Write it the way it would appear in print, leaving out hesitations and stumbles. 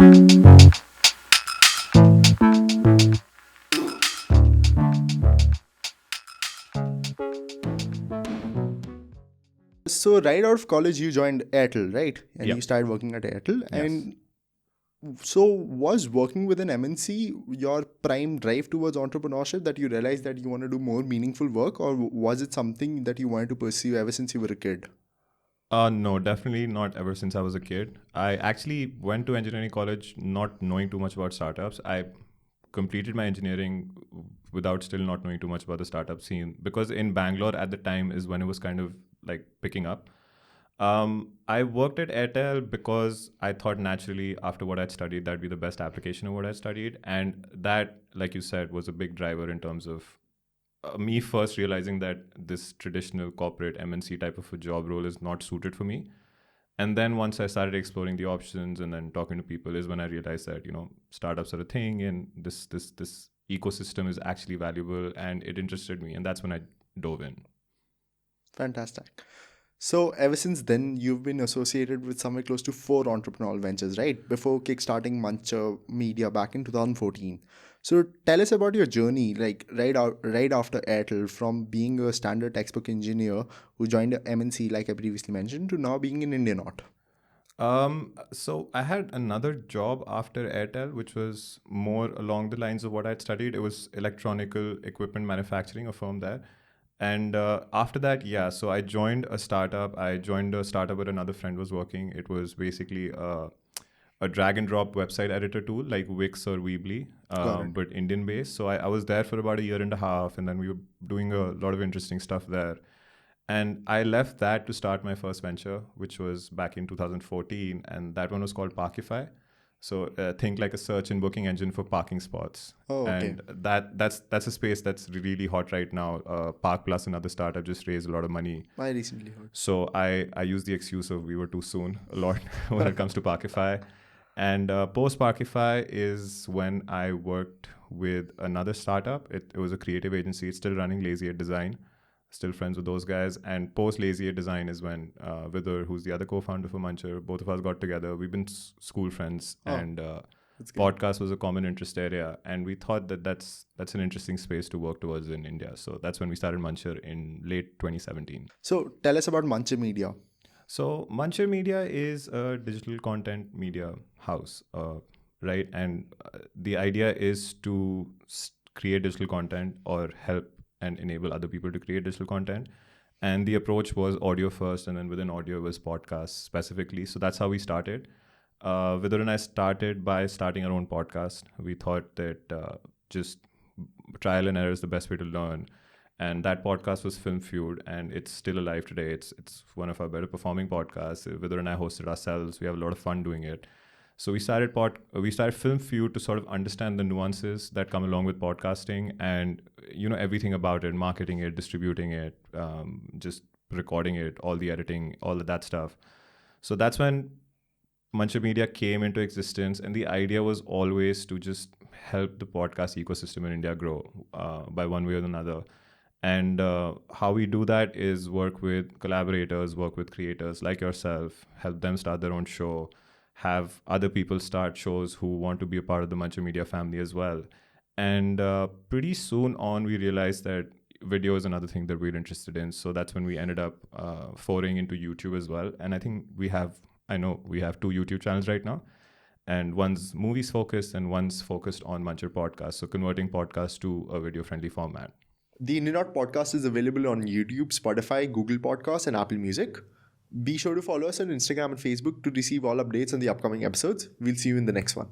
So right out of college, you joined Airtel, right? And Yep. you started working at Airtel. Yes. And so was working with an MNC your prime drive towards entrepreneurship, that you realized that you want to do more meaningful work, or was it something that you wanted to pursue ever since you were a kid? No, definitely not ever since I was a kid. I actually went to engineering college not knowing too much about startups. I completed my engineering without still not knowing too much about the startup scene, because in Bangalore at the time is when it was kind of like picking up. I worked at Airtel because I thought naturally after what I'd studied, that'd be the best application of what I studied. And that, like you said, was a big driver in terms of me first realizing that this traditional corporate MNC type of a job role is not suited for me. And then once I started exploring the options and then talking to people is when I realized that, startups are a thing and this ecosystem is actually valuable, and it interested me. And that's when I dove in. Fantastic. So ever since then, you've been associated with somewhere close to 4 entrepreneurial ventures, right? Before kickstarting Muncher Media back in 2014. So tell us about your journey, like right after Airtel, from being a standard textbook engineer who joined a MNC, like I previously mentioned, to now being an Indianaut. So I had another job after Airtel, which was more along the lines of what I'd studied. It was electronical equipment manufacturing, a firm there. And after that, so I joined a startup. I joined a startup where another friend was working. It was basically a drag and drop website editor tool like Wix or Weebly, but Indian based. So I was there for about a year and a half, and then we were doing a lot of interesting stuff there. And I left that to start my first venture, which was back in 2014, and that one was called Parkify. So think like a search and booking engine for parking spots. Oh, okay. And that's a space that's really hot right now. Park Plus, another startup, just raised a lot of money. I recently heard. So I used the excuse of we were too soon a lot when it comes to Parkify. And post Parkify is when I worked with another startup. It was a creative agency. It's still running, Lazy at Design. Still friends with those guys. And post Lazy at Design is when Vidar, who's the other co-founder for Muncher, both of us got together. We've been school friends, and podcast was a common interest area. And we thought that that's an interesting space to work towards in India. So that's when we started Muncher in late 2017. So tell us about Muncher Media. So Muncher Media is a digital content media house, right? And the idea is to create digital content or help and enable other people to create digital content. And the approach was audio first, and then within audio was podcasts specifically. So that's how we started. Vidar and I started by starting our own podcast. We thought that just trial and error is the best way to learn. And that podcast was Film Feud, and it's still alive today. It's one of our better performing podcasts. Vidar and I hosted ourselves. We have a lot of fun doing it. So we started Film Feud to sort of understand the nuances that come along with podcasting, and everything about it, marketing it, distributing it, just recording it, all the editing, all of that stuff. So that's when Muncher Media came into existence, and the idea was always to just help the podcast ecosystem in India grow by one way or another. And how we do that is work with collaborators, work with creators like yourself, help them start their own show, have other people start shows who want to be a part of the Muncher Media family as well. And pretty soon on, we realized that video is another thing that we're interested in. So that's when we ended up foraying into YouTube as well. And I think we have 2 YouTube channels right now. And one's movies focused and one's focused on Muncher Podcast. So converting podcasts to a video-friendly format. The Indianaut Podcast is available on YouTube, Spotify, Google Podcasts, and Apple Music. Be sure to follow us on Instagram and Facebook to receive all updates on the upcoming episodes. We'll see you in the next one.